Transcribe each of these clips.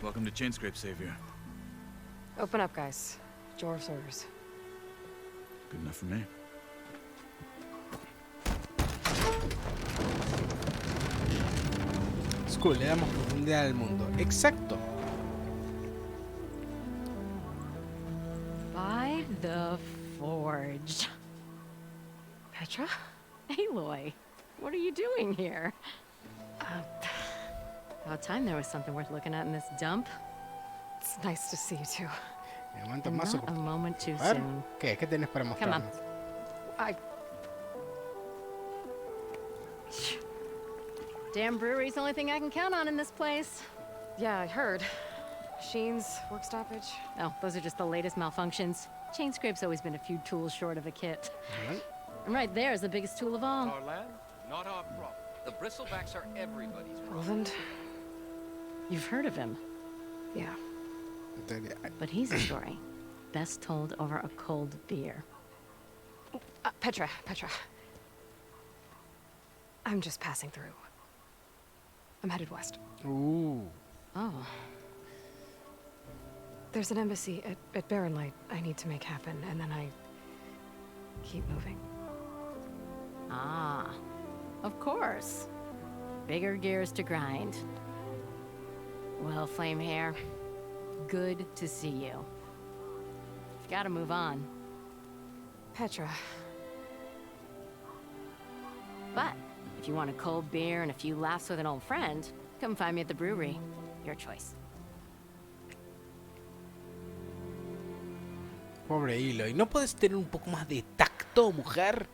Welcome to Chainscrape, Savior. Open up, guys. Jor's orders. Good enough for me. Skull, le damos profundidad al mundo. Exacto. By the forge. Petra? Aloy, what are you doing here? About time there was something worth looking at in this dump. It's nice to see you too. Me aguanto And más not a moment too A ver, soon. ¿qué? ¿Qué tenés para Come on. mostrarnos? I... Damn brewery's the only thing I can count on in this place. Yeah, I heard. Machines, work stoppage. Oh, those are just the latest malfunctions. Chainscrape's always been a few tools short of a kit. A ver. And right there is the biggest tool of all. Our land, not our problem. The bristlebacks are everybody's problem. Roland? You've heard of him, Yeah. but he's a story best told over a cold beer. Petra. I'm just passing through. I'm headed west. Oh, There's an embassy at Barren Light I need to make happen, and then I keep moving. ah, of course. Bigger gears to grind. Well, Flamehair, good to see you. You've got to move on. Petra, But if you want a cold beer and a few laughs with an old friend, come find me at the brewery. Your choice. Pobre Aloy. ¿No puedes tener un poco más de tacto, mujer?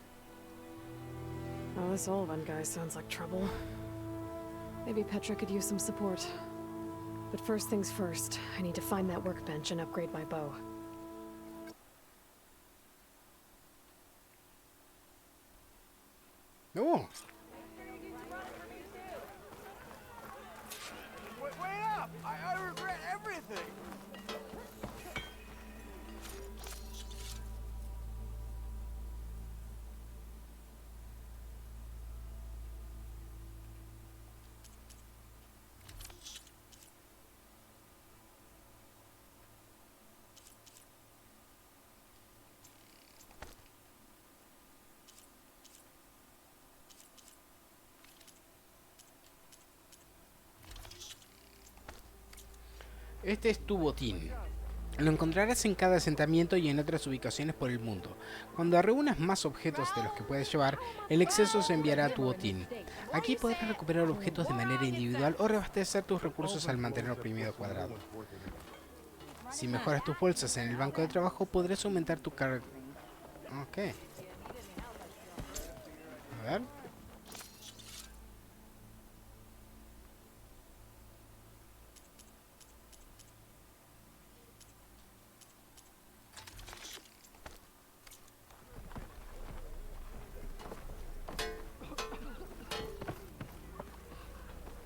well, this old one guy sounds like trouble. Maybe Petra could use some support. But first things first, I need to find that workbench and upgrade my bow. No. Wait up! I regret everything! Este es tu botín. Lo encontrarás en cada asentamiento y en otras ubicaciones por el mundo. Cuando reúnas más objetos de los que puedes llevar, el exceso se enviará a tu botín. Aquí podrás recuperar objetos de manera individual o reabastecer tus recursos al mantener oprimido cuadrado. Si mejoras tus bolsas en el banco de trabajo, podrás aumentar tu carga. Ok. A ver.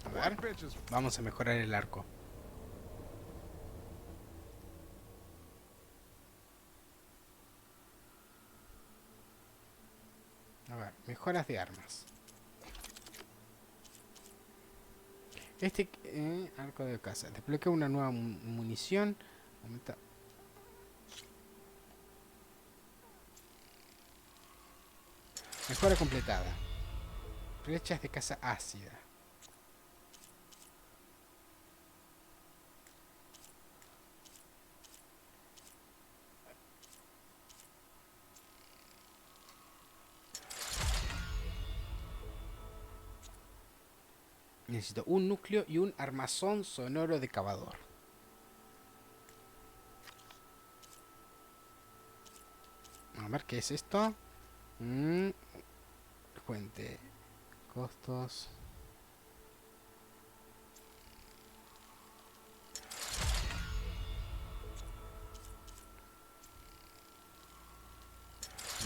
A ver. Vamos a mejorar el arco. A ver, mejoras de armas. Este arco de caza. Desbloquea una nueva munición. Aumenta. Mejora completada. Flechas de caza ácida. Necesito un núcleo y un armazón sonoro de cavador. A ver, ¿qué es esto? Fuente. Costos.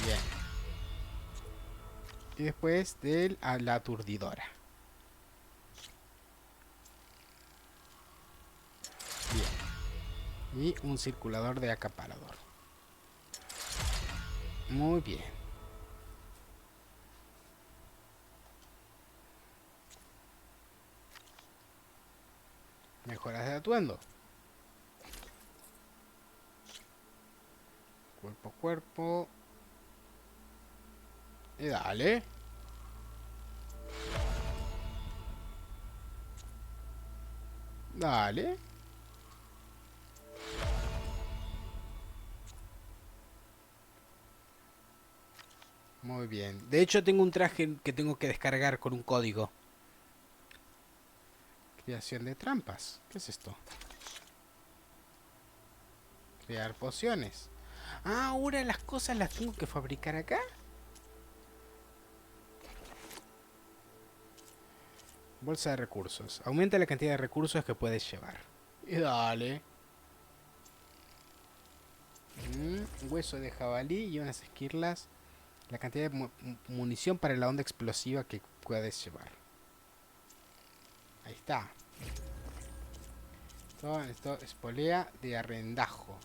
Bien. Y después a la aturdidora. Bien. Y un circulador de acaparador. Muy bien. Mejoras de atuendo. Cuerpo a cuerpo. Y dale. Dale. Muy bien. De hecho, tengo un traje que tengo que descargar con un código. Creación de trampas. ¿Qué es esto? Crear pociones. Ah, ahora las cosas las tengo que fabricar acá. Bolsa de recursos. Aumenta la cantidad de recursos que puedes llevar. Y dale. Hueso de jabalí y unas esquirlas. La cantidad de munición para la onda explosiva que puedes llevar. Ahí está. Esto es polea de arrendajo.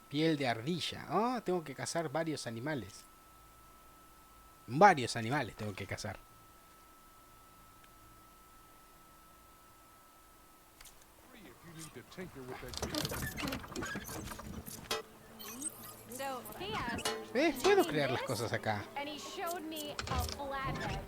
Piel de ardilla. Oh, tengo que cazar varios animales. Varios animales tengo que cazar. So he asked, Puedo crear las cosas acá. and he showed me a flathead.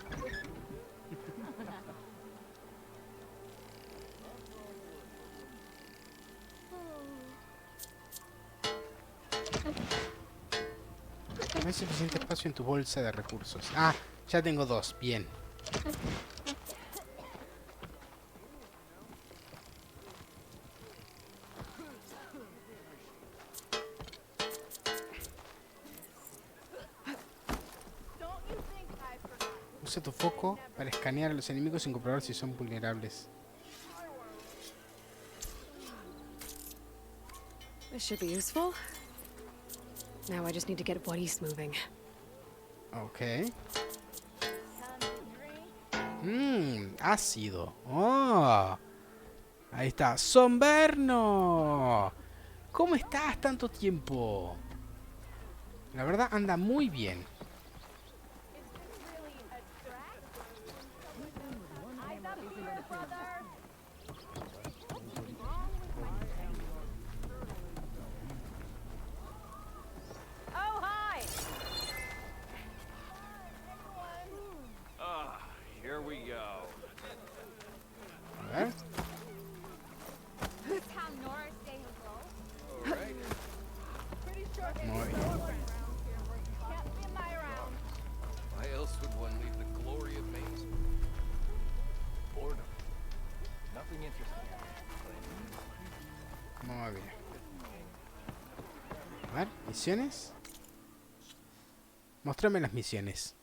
No hay suficiente espacio en tu bolsa de recursos. Ah, ya tengo dos. Bien. Usa tu foco para escanear a los enemigos sin comprobar si son vulnerables. This should be useful. Now I just need to get what he's moving. Ok. Ácido. Oh. Ahí está. ¡Somberno! ¿Cómo estás tanto tiempo? La verdad anda muy bien. Oh, hi! Here we go. A ver. Muy bien. Why else would one leave the glory of Maine's boredom? Nothing interesting. Muy bien. A ver, misiones. Mostrame las misiones.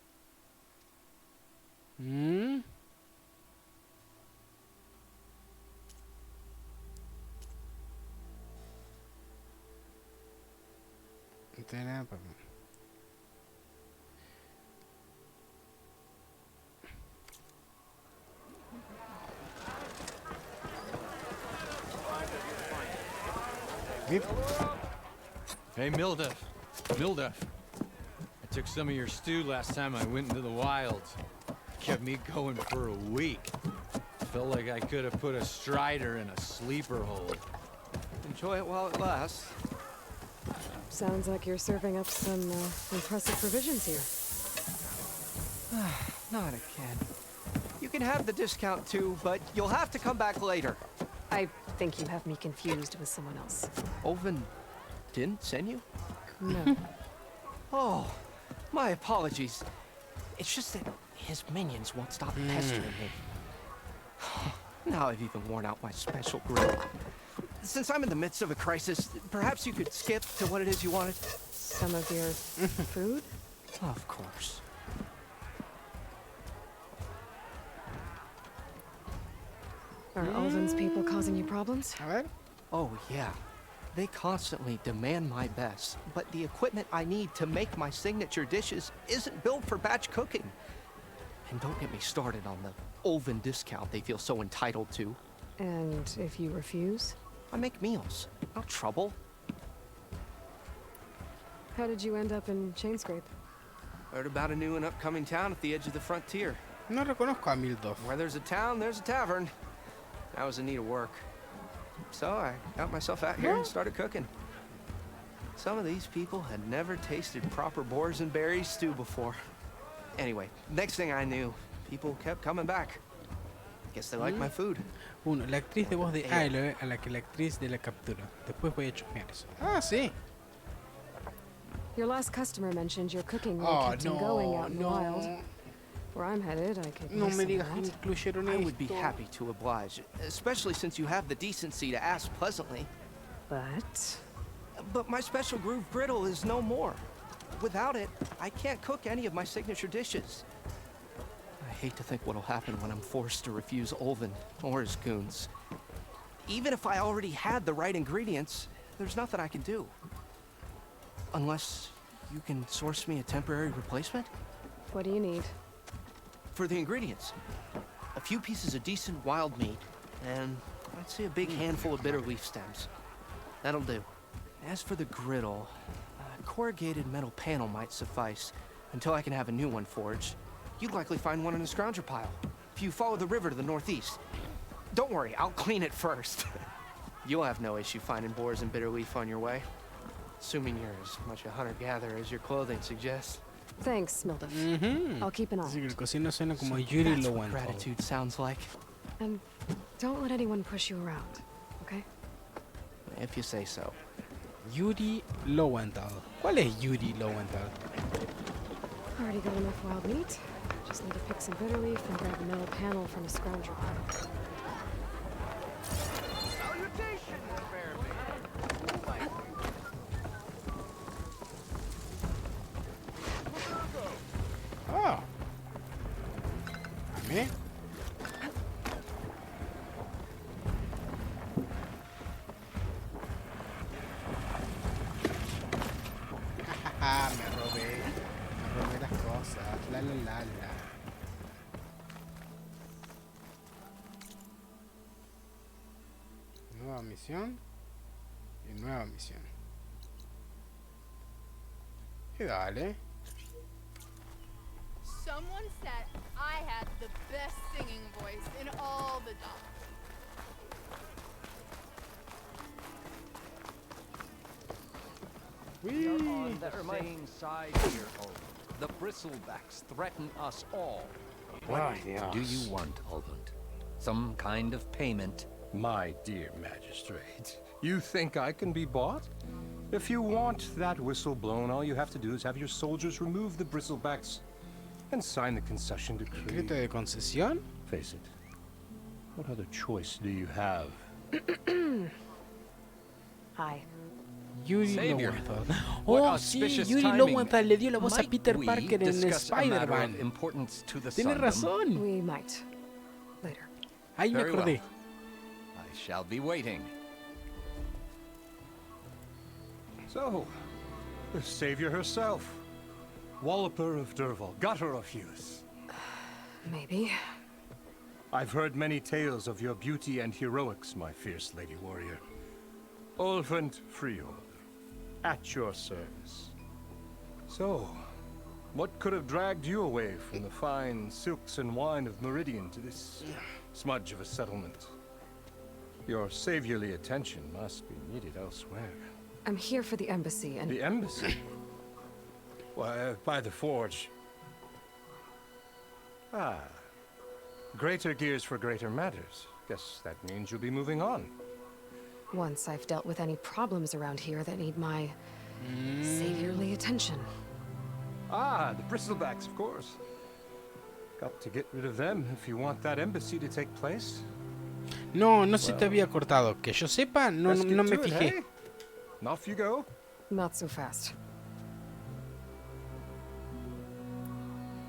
Hey, Mildef. Mildef. I took some of your stew last time I went into the wilds. Kept me going for a week. Felt like I could have put a strider in a sleeper hold. Enjoy it while it lasts. Sounds like you're serving up some impressive provisions here. Not again. You can have the discount too, but you'll have to come back later. I think you have me confused with someone else. Oven didn't send you? No. Oh, my apologies. It's just that his minions won't stop pestering me. Now I've even worn out my special grill. Since I'm in the midst of a crisis, perhaps you could skip to what it is you wanted? Some of your food? Of course. Are Ulvin's people causing you problems? A ver. Oh, yeah. They constantly demand my best, but the equipment I need to make my signature dishes isn't built for batch cooking. And don't get me started on the Ulvin discount they feel so entitled to. And if you refuse? I make meals. No trouble. How did you end up in Chainscrape? Heard about a new and upcoming town at the edge of the frontier. No reconozco a Mildov. Where there's a town, there's a tavern. I was in need of work. So I got myself out here and started cooking. Some of these people had never tasted proper boars and berries stew before. Anyway, next thing I knew, people kept coming back. Guess they like my food. 1. La actriz de voz de Aloe a la que la actriz de la captura. Después voy a chusmear eso. Ah, sí. Your last customer mentioned your cooking really Oh, kept him going out in the wild. no. Where I'm headed, I could No use me some of digas que that. incluyeron I esto. would be happy to oblige, especially since you have the decency to ask pleasantly. But my special groove griddle is no more. Without it, I can't cook any of my signature dishes. I hate to think what'll happen when I'm forced to refuse Olvin or his goons. Even if I already had the right ingredients, there's nothing I can do. Unless you can source me a temporary replacement? What do you need? For the ingredients, a few pieces of decent wild meat, and I'd say a big handful of bitter leaf stems. That'll do. As for the griddle, a corrugated metal panel might suffice until I can have a new one forged. You'd likely find one in a scrounger pile, if you follow the river to the northeast. Don't worry, I'll clean it first. You'll have no issue finding boars and bitter leaf on your way, assuming you're as much a hunter-gatherer as your clothing suggests. Thanks, Mildov. I'll keep an eye Así que out. el cocino suena como Yuri That's what Lowenthal. gratitude sounds like, And don't let anyone push you around, okay? if you say so. Yuri Lowenthal. ¿Cuál es Yuri Lowenthal? Already got enough wild meat. Just need to pick some bitter leaf and grab a metal panel from a scrounger pile. Oh. ¿A mí? Me robé las cosas. La la la la. Nueva misión y nueva misión. Y dale. Someone said I had the best singing voice in all the dolls. Whee! On the same side here, Olvin. The bristlebacks threaten us all. What do you want, Olvin? Some kind of payment? My dear magistrate, you think I can be bought? If you want that whistle blown, all you have to do is have your soldiers remove the bristlebacks and sign the concession decree. ¿Decreto de concesión? Face it. What other choice do you have? Hi. Yuri Savior. Lowenthal. What Oh, sí, auspicious Yuri timing. Lowenthal le dio la voz a Might Peter we Parker en discuss a matter of Spider-Man. importance to the Tienes Sundom? razón. We might. Later. Ahí me Very acordé. I shall be waiting. So, the savior herself. Walloper of Derval, gutter of youth. Maybe. I've heard many tales of your beauty and heroics, my fierce lady warrior. Olfant Freehold, at your service. So, what could have dragged you away from the fine silks and wine of Meridian to this smudge of a settlement? Your saviorly attention must be needed elsewhere. I'm here for the embassy and... The embassy? Why, by the forge. Ah. Greater gears for greater matters. Guess that means you'll be moving on. Once I've dealt with any problems around here that need my saviorly attention. Ah, the bristlebacks, of course. Got to get rid of them if you want that embassy to take place. No, no se te había cortado. Que yo sepa, no, Let's no get me to it, fijé. eh? And off you go. Not so fast.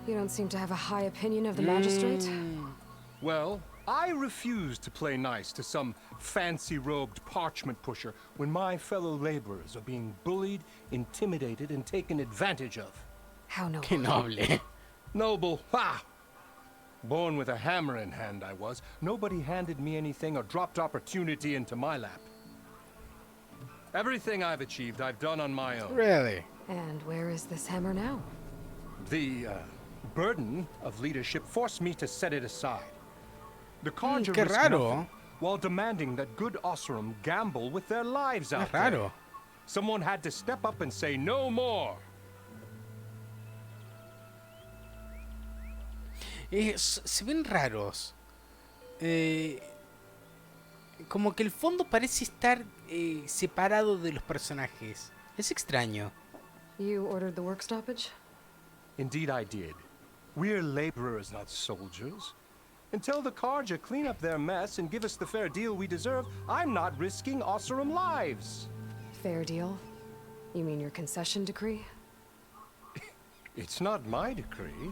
You don't seem to have a high opinion of the magistrate? Well, I refuse to play nice to some fancy-robed parchment pusher when my fellow laborers are being bullied, intimidated, and taken advantage of. How noble. Qué noble. Noble, ha! Born with a hammer in hand, I was. Nobody handed me anything or dropped opportunity into my lap. Everything I've achieved, I've done on my own. Really? And where is this hammer now? The burden of leadership forced me to set it aside. The Carja qué risk raro. nothing, while demanding that good Osram gamble with their lives Es out there. raro. Someone had to step up and say no more. Se ven raros. Como que el fondo parece estar separado de los personajes. Es extraño. You ordered the work stoppage? Indeed I did. We're laborers, not soldiers. Until the Carja clean up their mess and give us the fair deal we deserve, I'm not risking Osram lives. Fair deal? You mean your concession decree? It's not my decree.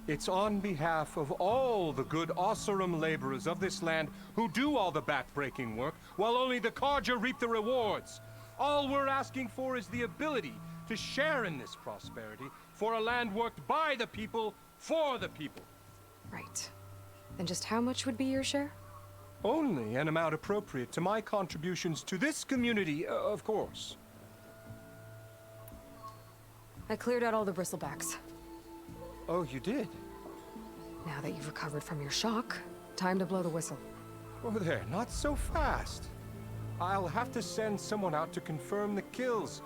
It's on behalf of all the good Osram laborers of this land who do all the back-breaking work, while only the Carja reap the rewards. All we're asking for is the ability to share in this prosperity for a land worked by the people, for the people. Right. Then just how much would be your share? Only an amount appropriate to my contributions to this community, of course. I cleared out all the bristlebacks. Oh, you did? Now that you've recovered from your shock, time to blow the whistle. Oh, there, not so fast. I'll have to send someone out to confirm the kills.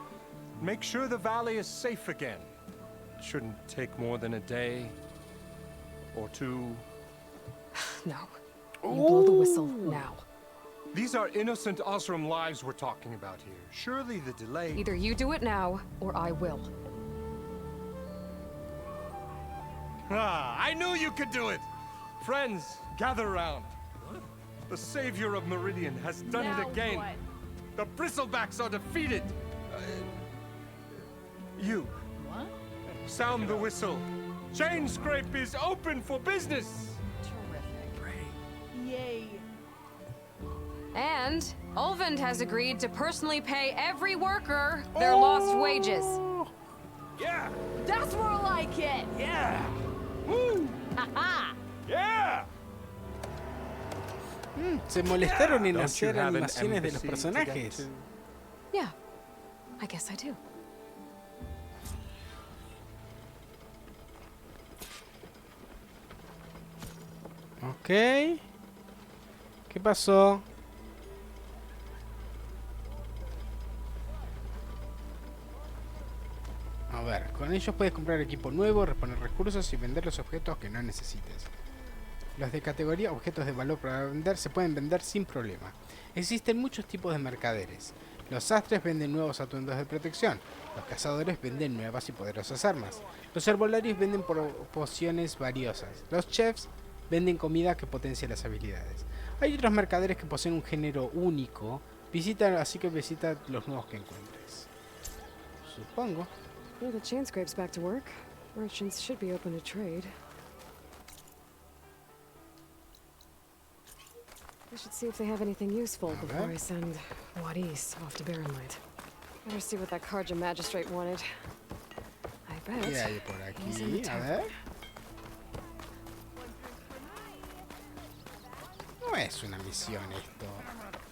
Make sure the valley is safe again. It shouldn't take more than a day or two. No. You blow the whistle now. These are innocent Osram lives we're talking about here. Surely the delay... Either you do it now, or I will. Ah, I knew you could do it! Friends, gather around. The savior of Meridian has done it again. What? The bristlebacks are defeated. You. What? Sound the whistle. Chain Scrape is open for business. Terrific. Yay. And Ulvund has agreed to personally pay every worker their lost wages. Yeah. That's more like it. Yeah. Woo. Haha. Yeah. Se molestaron en Don't you hacer have an animaciones de los embassy to get personajes. to? Yeah, I guess I do. Ok. ¿Qué pasó? A ver, con ellos puedes comprar equipo nuevo, reponer recursos y vender los objetos que no necesites. Los de categoría objetos de valor para vender se pueden vender sin problema. Existen muchos tipos de mercaderes. Los sastres venden nuevos atuendos de protección. Los cazadores venden nuevas y poderosas armas. Los herbolarios venden pociones valiosas. Los chefs venden comida que potencia las habilidades. Hay otros mercaderes que poseen un género único. Así que visita los nuevos que encuentres. Supongo. Well, the chain scrape's back to work. Merchants should be open to trade. I should see if they have anything useful before I send Wadis off to Barrenlight. Better see what that Carja magistrate wanted. I bet. ¿Qué hay por he's in the aquí? A town. ver. No es una misión esto.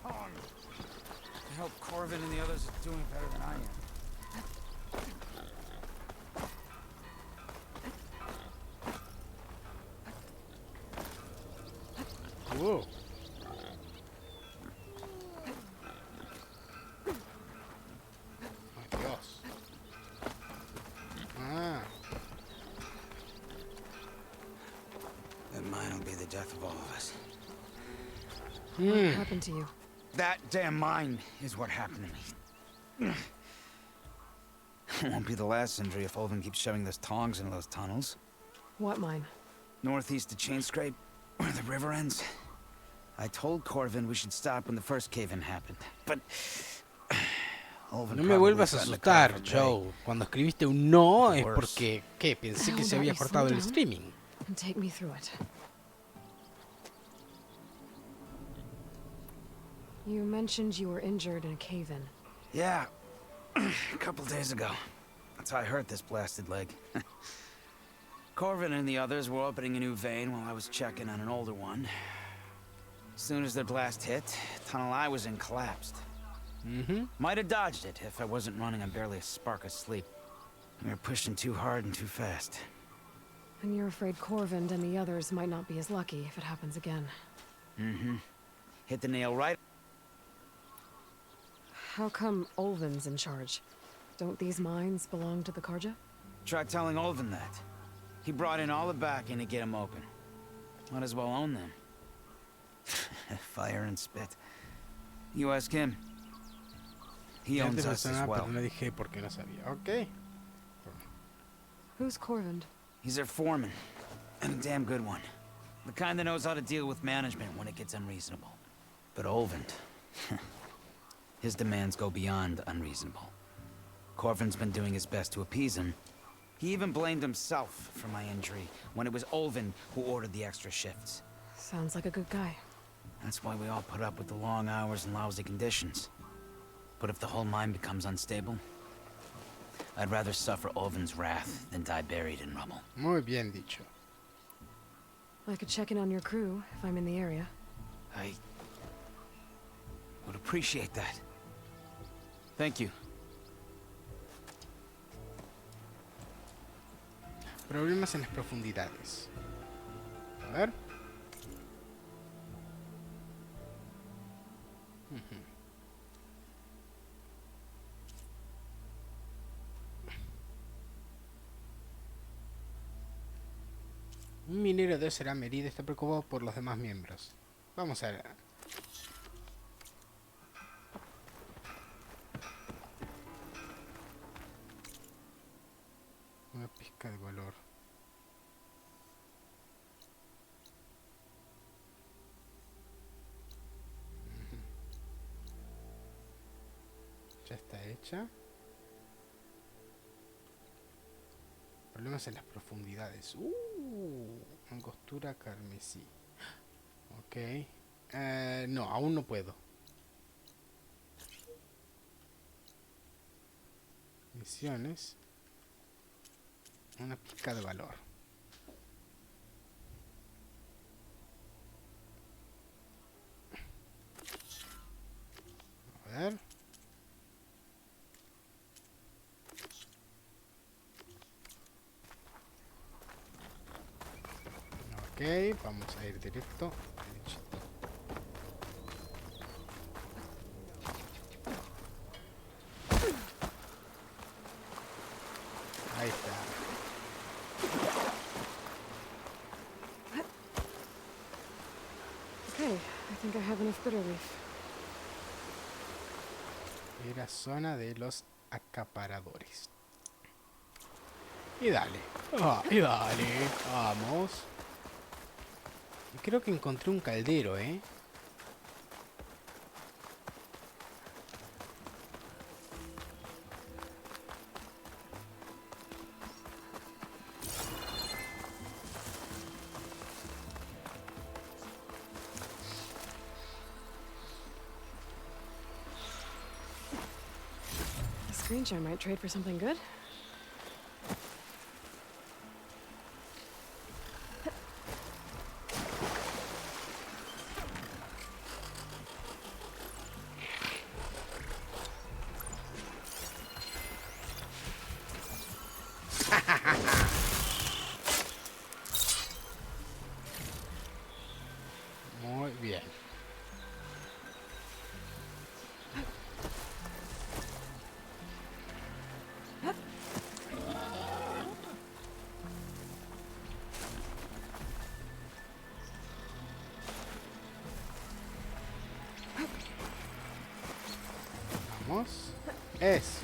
I hope Corvin and the others are doing better than I am. Wow. Oh, Dios. Ah. That mine will be the death of all of us. What happened to you? That damn mine is what happened to me. It won't be the last injury if Ulvin keeps shoving those tongs into those tunnels. What mine? Northeast of Chain Scrape, where the river ends. I told Corvin we should stop when the first cave-in happened, but... Ulvin No me vuelvas a asustar, Joe. Cuando escribiste un no es porque... ¿Qué? Pensé que se había cortado el streaming. And take me through it. You mentioned you were injured in a cave-in. Yeah, a couple days ago. That's how I hurt this blasted leg. Corvin and the others were opening a new vein while I was checking on an older one. As soon as their blast hit, the tunnel I was in collapsed. Might have dodged it if I wasn't running on barely a spark of sleep. We were pushing too hard and too fast. And you're afraid Corvind and the others might not be as lucky if it happens again. Hit the nail right. How come Olvin's in charge? Don't these mines belong to the Karja? Try telling Olvin that. He brought in all the backing to get them open. Might as well own them. Fire and spit. You ask him. He owns us as well. Pero no dije porque no sabía. Okay. Who's Corvind? He's their foreman. And a damn good one. The kind that knows how to deal with management when it gets unreasonable. But Olvind... his demands go beyond unreasonable. Corvin's been doing his best to appease him. He even blamed himself for my injury when it was Olvind who ordered the extra shifts. Sounds like a good guy. That's why we all put up with the long hours and lousy conditions. But if the whole mine becomes unstable, I'd rather suffer Olvin's wrath than die buried in rubble. Muy bien dicho. I could check in on your crew if I'm in the area. I would appreciate that. Thank you. Problemas en las profundidades. A ver. Un minero de Osera Merida está preocupado por los demás miembros. Vamos a ver. Una pizca de valor. Ya está hecha. Problemas en las profundidades. Angostura carmesí. Ok. No, aún no puedo. Misiones. Una pizca de valor. A ver. Ok, vamos a ir directo. Derechito. Ahí está. Okay, I think I have enough bitter leaf. Era zona de los acaparadores. Y dale. Y dale. Vamos. Y creo que encontré un caldero, ¿eh? The screenshot might trade for something good. Muy bien. Vamos. Eso es.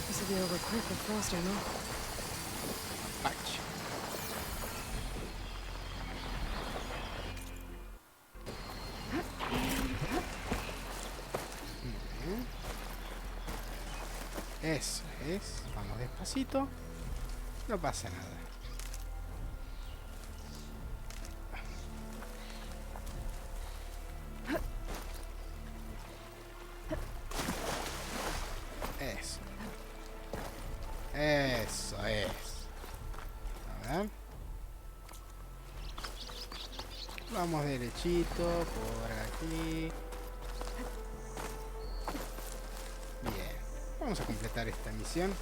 This will be over quick with frost ammo. Patch. Eso es. Vamos despacito. No pasa nada. Eso. Eso es. A ver. Vamos derechito por aquí. Bien. Vamos a completar esta misión.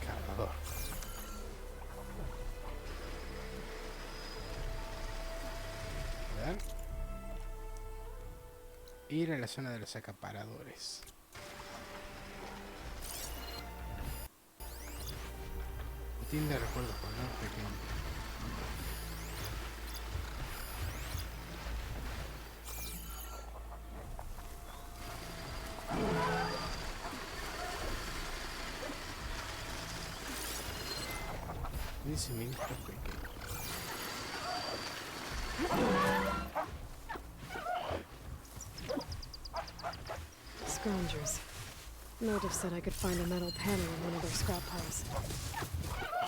Cargador. A ver. Ir a la zona de los acaparadores. Botín de recuerdos con un pequeño. Dice mil pequeño. Scroungers. Motive said I could find a metal panel in one of their scrap piles.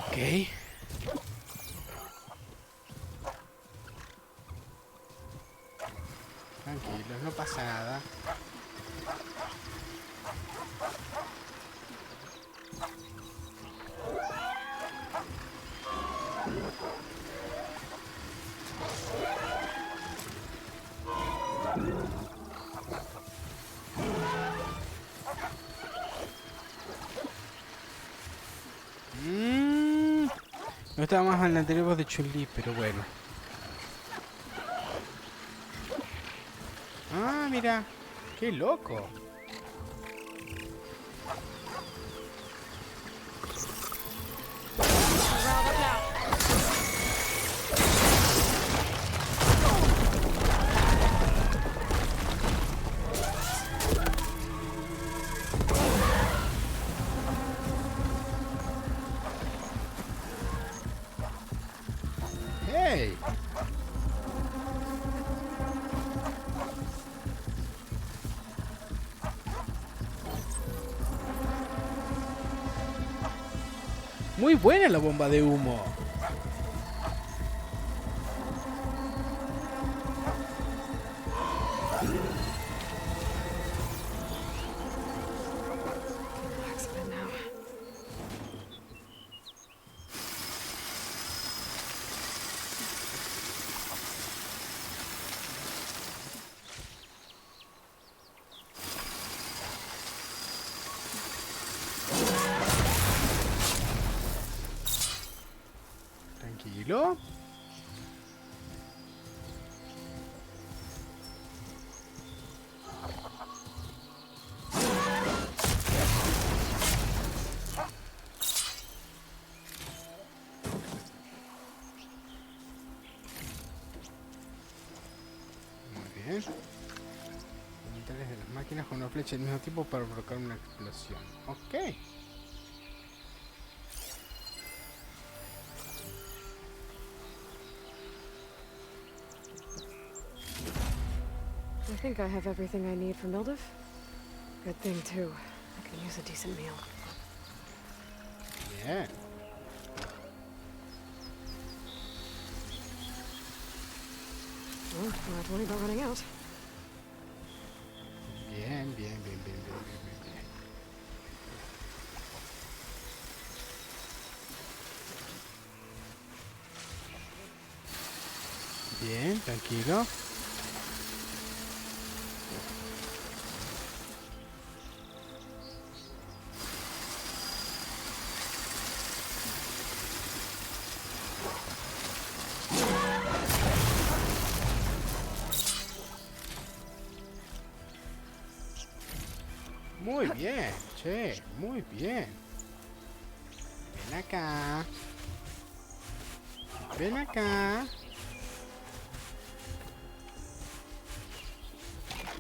Ok. Tranquilos, no pasa nada. No estaba más en el anterior voz de Chun-Li, pero bueno. Ah, mira. ¡Qué loco! ¡Hey! Muy buena la bomba de humo. Accident now. Tranquilo. Muy bien. Metales de las máquinas con una flecha del mismo tipo para provocar una explosión. Ok. I think I have everything I need for Mildev. Good thing, too. I can use a decent meal. Bien. Well, don't have to worry about running out. Bien, bien, bien, bien, bien, bien, bien. Bien, tranquilo. Muy bien, che, muy bien. Ven acá. Ven acá.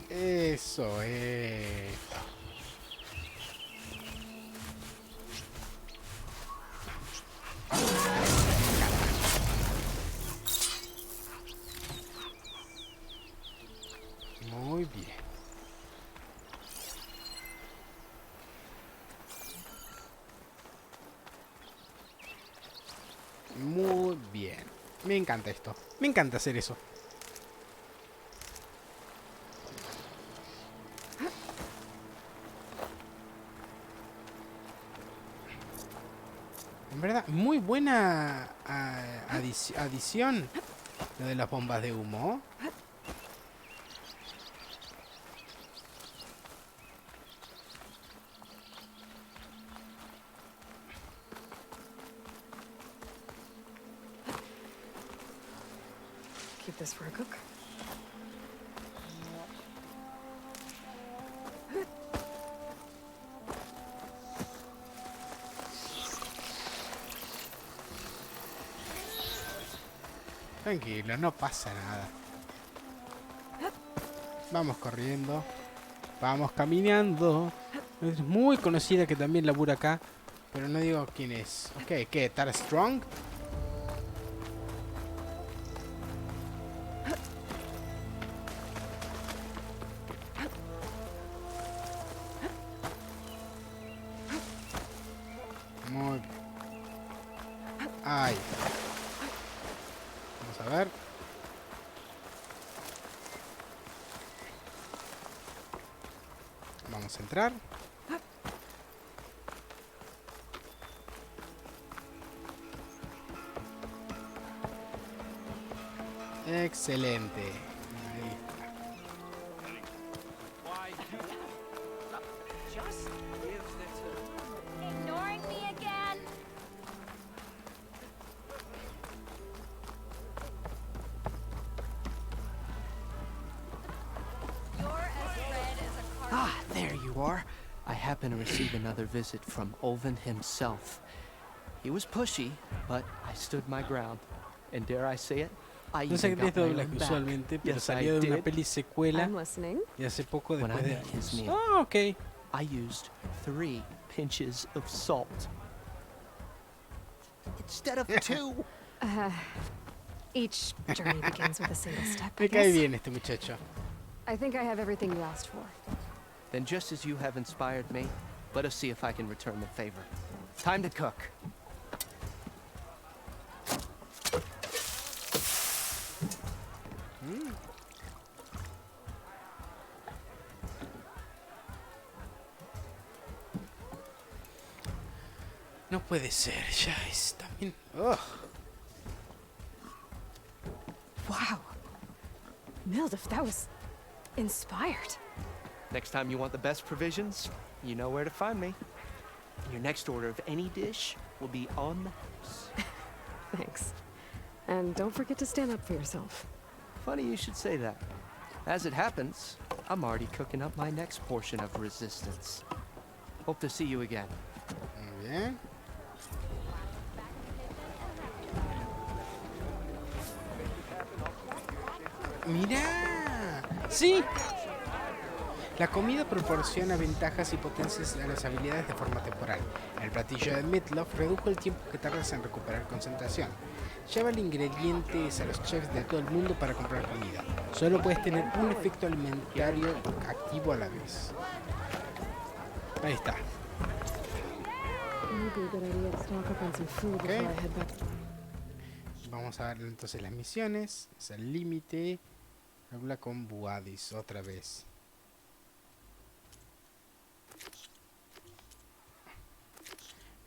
Eso es. Muy bien. Muy bien. Me encanta esto. Me encanta hacer eso. En verdad, muy buena adición lo de las bombas de humo. Keep this for a cook. Tranquilo, no pasa nada. Vamos corriendo. Vamos caminando. Es muy conocida que también labura acá. Pero no digo quién es. Ok, ¿qué? ¿Tara Strong? Muy bien. Ay. Vamos a ver. Vamos a entrar. Excelente. Ahí está. Just give the Ignoring me again? You're as red as a cardinal. Ah, there you are. I happen to receive another visit from Olvin himself. He was pushy, but I stood my ground. And dare I say it, I No sé even qué es got my doblaje own back. usualmente, pero Yes, I salió de una did. peli secuela I'm listening. y hace poco When I después de made his años. meal. Ah, ok. I used 3 pinches of salt. Instead of 2. Each journey begins with a single step, I Me cae guess. bien este muchacho. I think I have everything you asked for. Then just as you have inspired me, let us see if I can return the favor. Time to cook. No puede ser, ya es también. Ugh. Wow. Mildef, that was inspired. Next time you want the best provisions, you know where to find me. Your next order of any dish will be on the house. Thanks. And don't forget to stand up for yourself. Funny you should say that. As it happens, I'm already cooking up my next portion of resistance. Hope to see you again. Muy bien. ¡Mira! ¡Sí! La comida proporciona ventajas y potencias a las habilidades de forma temporal. El platillo de Meatloaf redujo el tiempo que tardas en recuperar concentración. Lleva ingredientes a los chefs de todo el mundo para comprar comida. Solo puedes tener un efecto alimentario activo a la vez. Ahí está. Maybe a good idea to stock up on some food before I head back. Vamos a ver entonces las misiones. Es el límite. Habla con Buadis otra vez.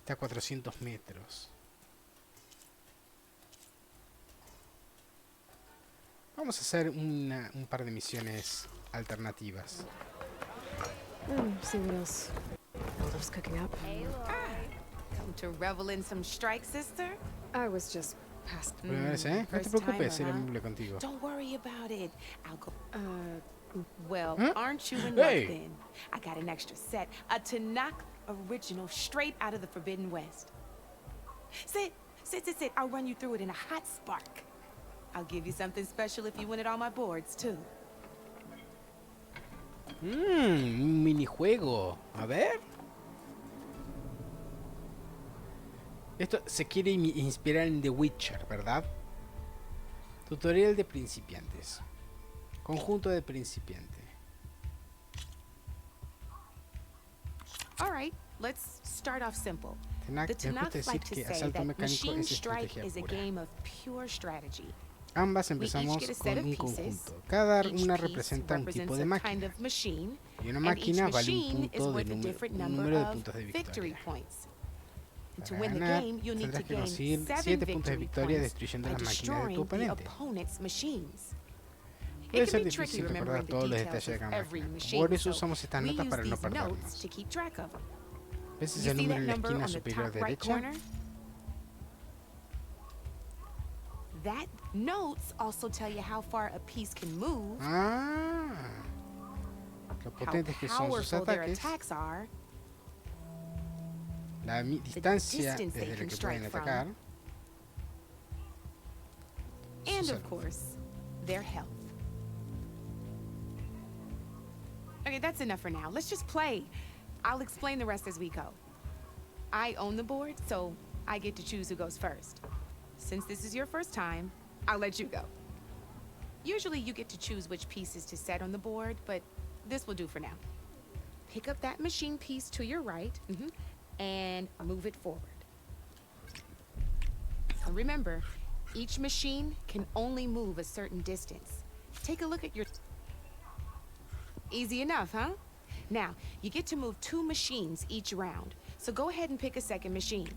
Está a 400 metros. Vamos a hacer un par de misiones alternativas. See what else Mildef's cooking up. Come to revel in some strike, sister? I was just past. Primera vez, ¿eh? No te first preocupes, seré timer, huh? amable contigo. Don't worry about it. I'll go. Uh, Well, Huh? aren't you in Hey. luck then? I got an extra set, a Tanakh original straight out of the Forbidden West. Sit. I'll run you through it in a hot spark. I'll give you something special if you win it on my boards, too. Un minijuego. A ver. Esto se quiere inspirar en The Witcher, ¿verdad? Tutorial de principiantes. Conjunto de principiante. All right, let's start off simple. Tanakh, The me gusta Tanakh decir like to que say asalto that mecánico Machine es Strike estrategia is a pura. game of pure strategy. Ambas We each empezamos get a set con of un pieces. conjunto. Cada Each una piece representa un tipo represents de a máquina. kind of machine, Y una and each máquina vale un machine is punto de worth a número, different un number número de of puntos de victory victoria. points. to Para win the ganar, game, you'll need to tendrás que gain conseguir 7 7 puntos de victory victoria points destruyendo by las máquinas de tu destroying the oponente. opponent's machines. Puede It ser can be tricky difícil recordar remembering the todos los details detalles de of cada every máquina. machine, Por eso so usamos estas we notas use para no these notes perdernos. to keep track of them. ¿Ves You ese see número that en la number esquina on the superior top right derecha? corner? That notes also tell you how far a piece can move, Ah, lo how potentes que son sus powerful their ataques, attacks are, la distancia distance they desde la can que strike pueden from. atacar, and sus of course, their health. Okay, that's enough for now. Let's just play. I'll explain the rest as we go. I own the board, so I get to choose who goes first. Since this is your first time, I'll let you go. Usually you get to choose which pieces to set on the board, but this will do for now. Pick up that machine piece to your right, and move it forward. And remember, each machine can only move a certain distance. Take a look at your... Easy enough, huh? Now, you get to move 2 machines each round, so go ahead and pick a second machine.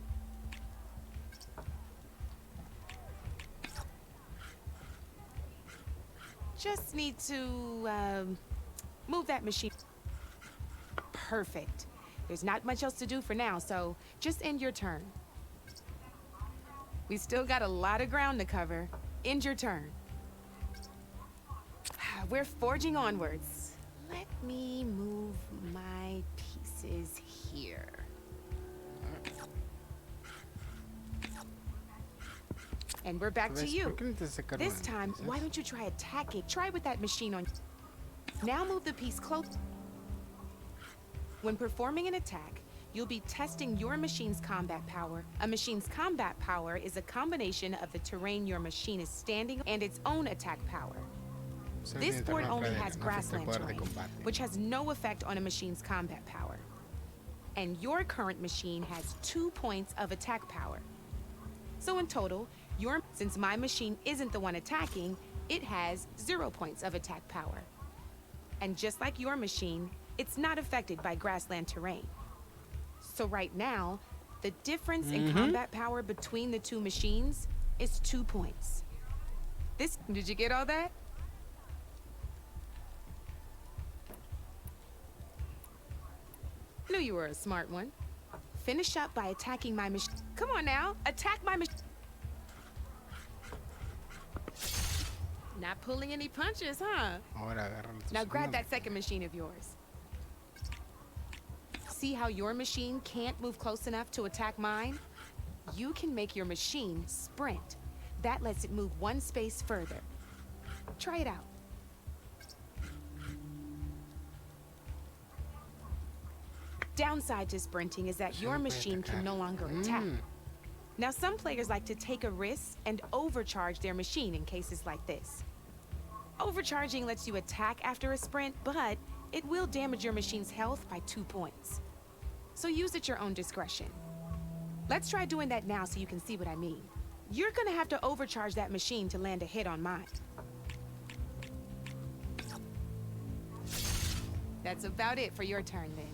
Just need to, move that machine. Perfect. There's not much else to do for now, so just end your turn. We still got a lot of ground to cover. End your turn. We're forging onwards. Let me move my pieces here. And we're back to ¿Ves? you. ¿Por qué no te sacaron This las time, piezas? why don't you try attacking? Try with that machine on. Now move the piece close. When performing an attack, you'll be testing your machine's combat power. A machine's combat power is a combination of the terrain your machine is standing and its own attack power. Solo This tiene board terreno only pradero, has no afecta el grassland poder de terrain, combate. which has no effect on a machine's combat power. And your current machine has 2 points of attack power. So in total, since my machine isn't the one attacking, it has 0 points of attack power. And just like your machine, it's not affected by grassland terrain. So right now, the difference in combat power between the 2 machines is 2 points. Did you get all that? Knew you were a smart one. Finish up by attacking my machine. Come on now, attack my machine. Not pulling any punches, huh? Ahora agarran tu Now grab segunda that second machine of yours. See how your machine can't move close enough to attack mine? You can make your machine sprint. That lets it move 1 space further. Try it out. Downside to sprinting is that your machine can no longer attack. Now, some players like to take a risk and overcharge their machine in cases like this. Overcharging lets you attack after a sprint, but it will damage your machine's health by 2 points. So use at your own discretion. Let's try doing that now so you can see what I mean. You're gonna have to overcharge that machine to land a hit on mine. That's about it for your turn then.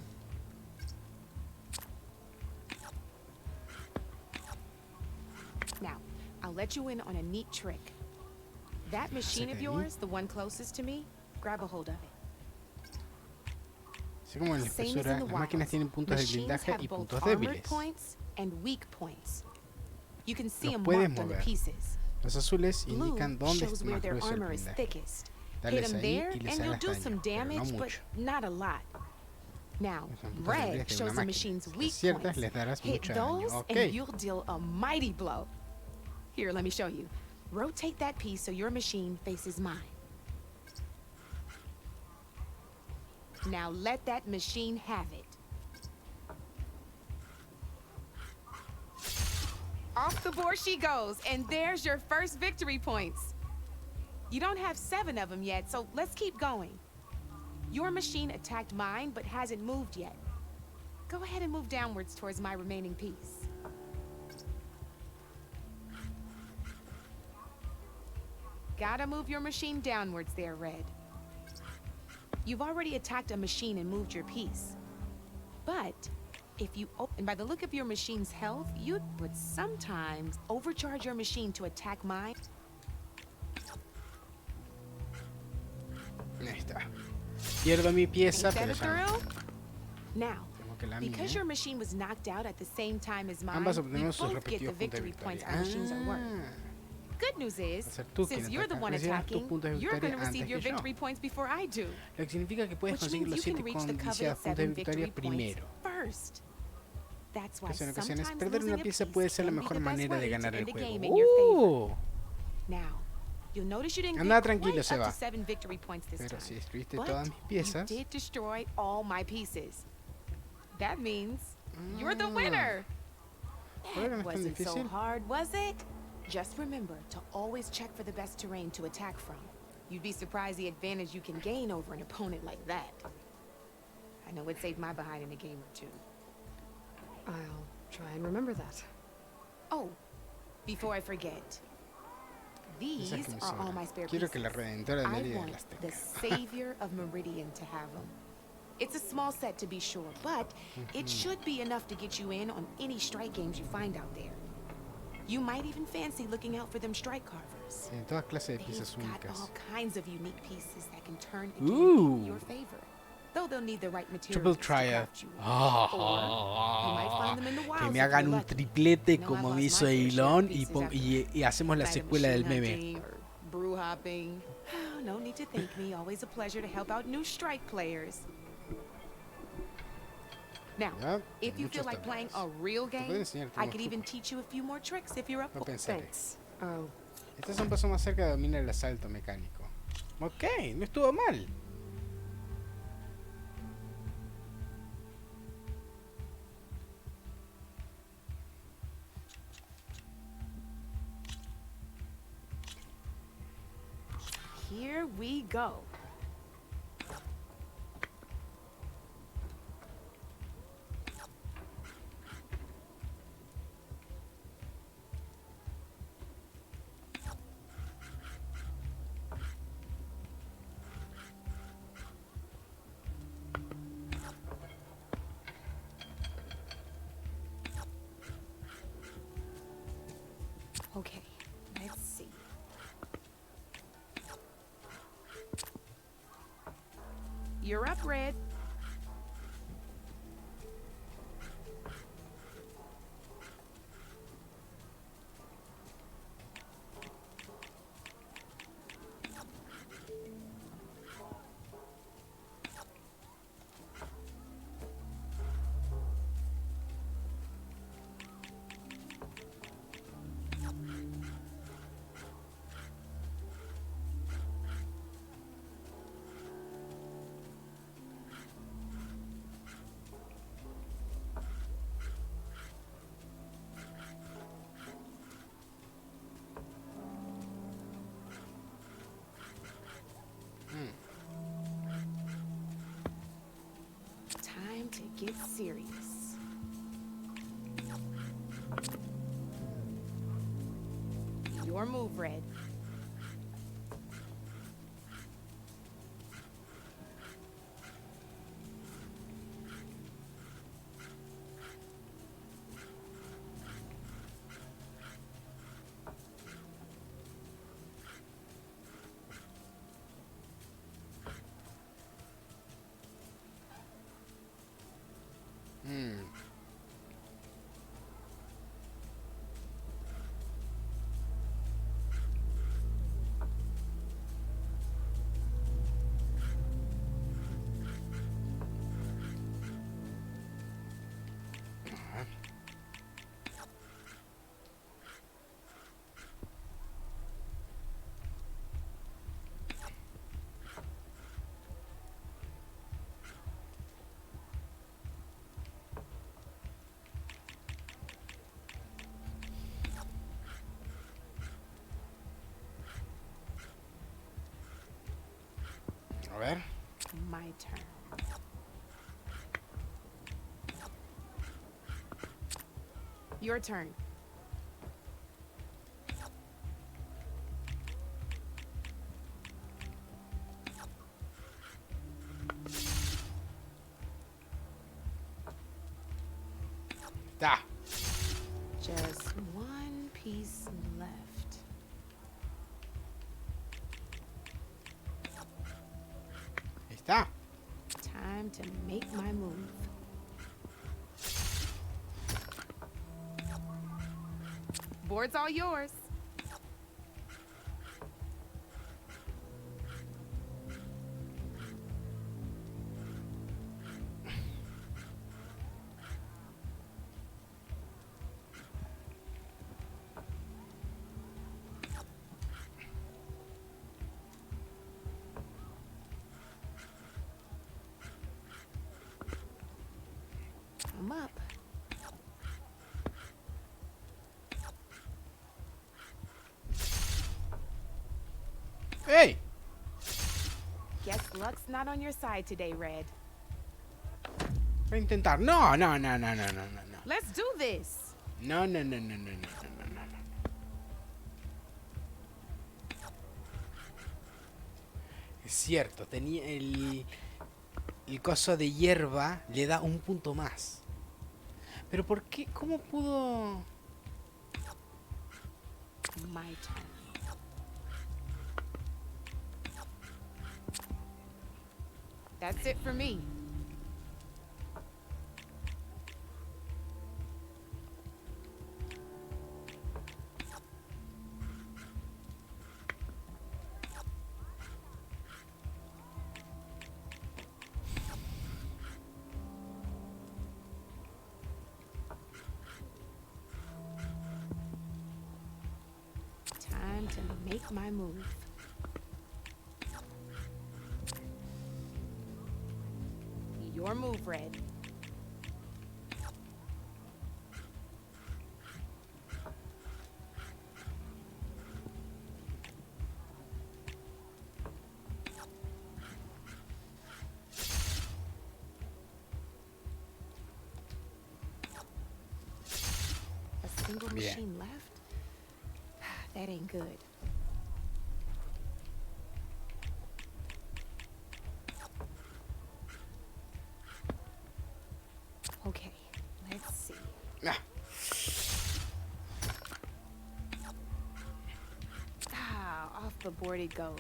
Now, I'll let you in on a neat trick. That machine of yours, the one closest to me, grab a hold of it. Así como en la Same as espesura, in the las máquinas wilds. tienen puntos de Machines blindaje have y both puntos armored débiles. points and weak points. You can see Los them puedes marked on the mover. pieces. Los azules Blue indican dónde shows es where más their grueso el armor is blindaje. thickest. Hit Dales them ahí there, y les and you'll harás do daño, some pero no damage, but mucho. not a lot. Now, Son puntos red débiles de shows una the máquina. machine's Si weak aciertas, points. les darás Hit mucho those, daño. and Ok. you'll deal a mighty blow. Here, let me show you. Rotate that piece so your machine faces mine. Now let that machine have it. Off the board she goes, and there's your first victory points. You don't have 7 of them yet, so let's keep going. Your machine attacked mine, but hasn't moved yet. Go ahead and move downwards towards my remaining piece. Gotta move your machine downwards there, Red. You've already attacked a machine and moved your piece. But And by the look of your machine's health, you would sometimes overcharge your machine to attack mine. Ahí está. Pierdo mi pieza, Ain't that pero a ya thrill? Now, tengo que la because mía. your machine was knocked out at the same time as mine, Ambas we obtenemos sus both get the respectivos puntos de victory points victoria. our machines are worth. Ah, Good news va a is, ser tú quien since you're the ataca. one Recibirás tus attacking, puntos de you're going victoria to receive antes your que yo. victory points before I do. Lo que significa que puedes Which conseguir means los you 7 can reach the codiciados coveted puntos de 7 victoria victory points primero. first. That's why Pues en ocasiones sometimes perder una losing a pieza piece puede ser la can be mejor the best manera de way to ganar el end a juego. game in your favor. Now, you'll notice you didn't Anda get tranquilo, quite se up va. to 7 victory points this Pero time. si destruiste But todas mis you piezas. did destroy all my pieces. That means you're the winner. Ahora no es tan Wasn't so difícil. hard, was it? Just remember to always check for the best terrain to attack from. You'd be surprised the advantage you can gain over an opponent like that. I know it saved my behind in a game or two. I'll try and remember that. Oh, before I forget. These Esas que me are all my sobran. spare Quiero que la pieces. Redentora de I Mérida want las the tenga. Savior of Meridian to have them. It's a small set to be sure, but it should be enough to get you in on any strike games you find out there. You might even fancy looking out for them strike carvers. Tiene todas clases de They've piezas got únicas. all kinds of unique pieces that can turn a game Ooh. in your favor. Though they'll need the right Triple materials to triad. craft you. Or you might find them in the Que wilds me if hagan you're un lucky. triplete I know como I've me lost hizo my fair share of Elon pieces after y hacemos la night of secuela del machine meme. hunting or brew hopping. No need to thank me. Always a pleasure to help out new strike players. Now, Ya, if you feel muchos like playing a tableros. real Te puedo game, enseñar I unos could even trucos. teach you a few more tricks if you're up Lo for it. pensaré. Thanks. Oh, Este es un paso más cerca de dominar el asalto mecánico. Ok, no estuvo mal. Here we go. Okay, let's see. You're up, Red. Time to get serious. Your move, Red. A ver. My turn. Your turn. Just one piece left. Ahí está. Time to make my move. Board's all yours. I'm up. ¡Ey! Guess luck's not on your side today, Red. Voy a intentar. No, no, no, no, no, no, no, no. Let's do this. No, no, no, no, no, no, no, no, no. Es cierto, tenía el coso de hierba le da un punto más. Pero ¿por qué? ¿Cómo pudo? My turn. That's it for me. Time to make my move. Your move, Red. A single machine left? That ain't good. Okay, let's see. Ah, Ah, off the board it goes.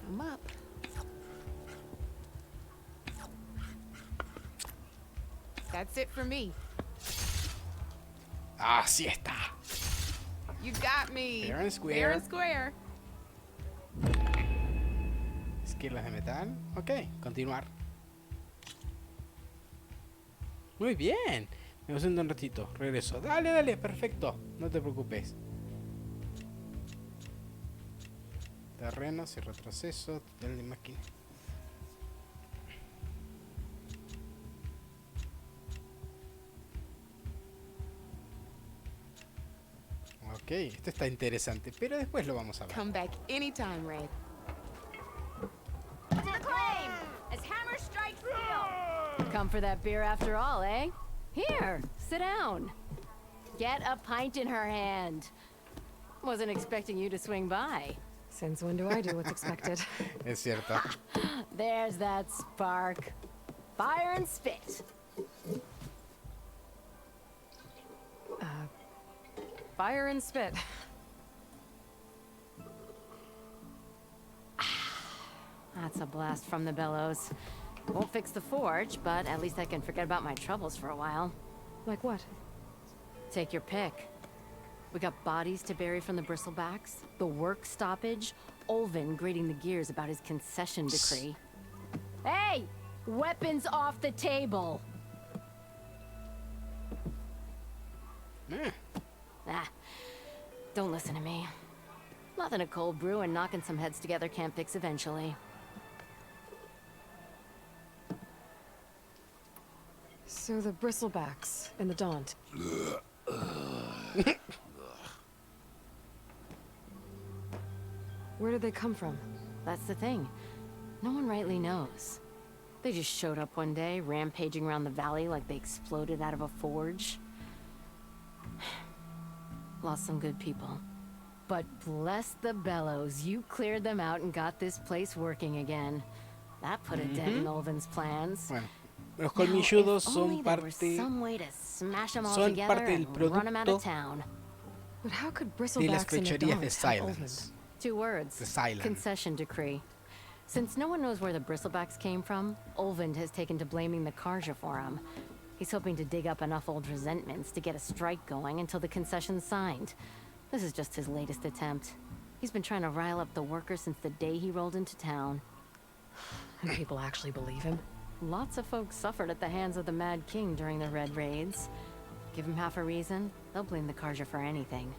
I'm up. That's it for me. así está. You got me. Fair and square. Fair and square. Esquirlas de metal. Ok, continuar. Muy bien. Me ausento un ratito. Regreso. Dale, dale, perfecto. No te preocupes. Terrenos y retroceso. Total de máquina. Ok, esto está interesante, pero después lo vamos a ver. Come back anytime, Red. To the claim! As hammer strikes steel! Come for that beer after all, eh? Here, sit down. Get a pint in her hand. Wasn't expecting you to swing by. Since when do I do what's expected? Es cierto. There's that spark. Fire and spit. Fire and spit. That's a blast from the bellows. Won't fix the forge, but at least I can forget about my troubles for a while. Like what? Take your pick. We got bodies to bury from the bristlebacks, the work stoppage, Olvin grating the gears about his concession decree. Hey! Weapons off the table! Ah, don't listen to me. Nothing a cold brew and knocking some heads together can't fix eventually. So the bristlebacks and the Daunt. Where did they come from? That's the thing. No one rightly knows. They just showed up one day, rampaging around the valley like they exploded out of a forge. Lost some good people. But bless the bellows, you cleared them out and got this place working again. That put a dent in Olvin's plans. Bueno, los colmilludos Now, if son only there was parte, some way to smash them all son together parte del and run them out of producto town. But how could de las bristlebacks and fechorías de Adons help Olvin? Silence. 2 words. The Silent. Concession decree. Since no one knows where the bristlebacks came from, Olvind has taken to blaming the Karja for him. He's hoping to dig up enough old resentments to get a strike going until the concession's signed. This is just his latest attempt. He's been trying to rile up the workers since the day he rolled into town. And people actually believe him? Lots of folks suffered at the hands of the Mad King during the Red Raids. Give him half a reason, they'll blame the Karja for anything.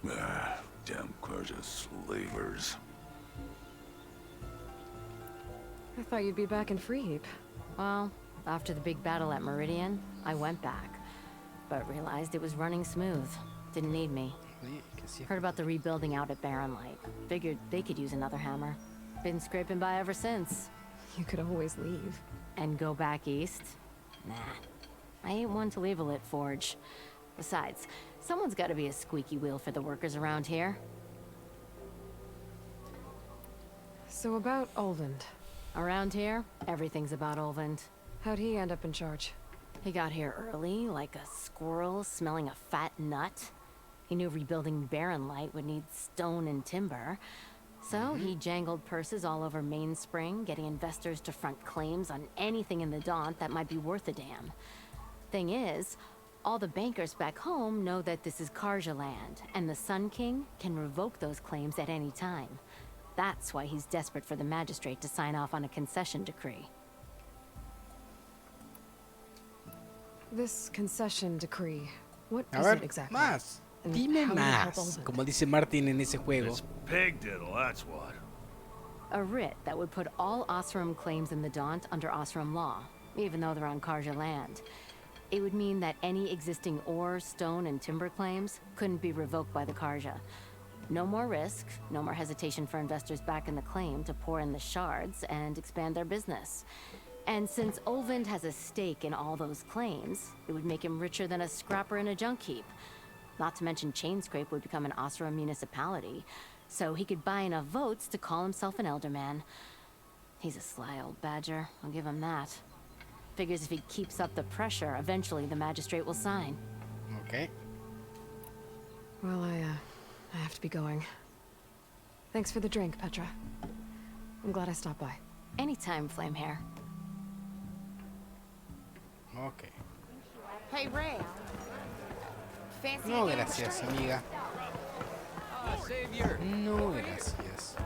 Damn Karja slavers. I thought you'd be back in Freeheap. Well, after the big battle at Meridian, I went back. But realized it was running smooth. Didn't need me. Heard about the rebuilding out at Barren Light. Figured they could use another hammer. Been scraping by ever since. You could always leave. And go back east? Nah. I ain't one to leave a lit forge. Besides, someone's gotta be a squeaky wheel for the workers around here. So about Olvind. Around here, everything's about Olvind. How'd he end up in charge? He got here early, like a squirrel smelling a fat nut. He knew rebuilding Barren Light would need stone and timber. So he jangled purses all over Mainspring, getting investors to front claims on anything in the Daunt that might be worth a damn. Thing is, all the bankers back home know that this is Karja land, and the Sun King can revoke those claims at any time. That's why he's desperate for the magistrate to sign off on a concession decree. This concession decree, what A is ver, it exactly? más. And Dime how will it help más. Olvin? Como dice Martin en ese juego. It's pig diddle, that's what. A writ that would put all Osram claims in the Daunt under Osram law, even though they're on Karja land. It would mean that any existing ore, stone, and timber claims couldn't be revoked by the Karja. No more risk, no more hesitation for investors back in the claim to pour in the shards and expand their business. And since Olvind has a stake in all those claims, it would make him richer than a scrapper in a junk heap. Not to mention Chainscrape would become an Osram municipality, so he could buy enough votes to call himself an elderman. He's a sly old badger, I'll give him that. Figures if he keeps up the pressure, eventually the magistrate will sign. Okay. Well, I have to be going. Thanks for the drink, Petra. I'm glad I stopped by. Anytime, Flamehair. Okay. Hey, Ray. Fancy No, a game of gracias, straight? amiga. Savior! No, gracias.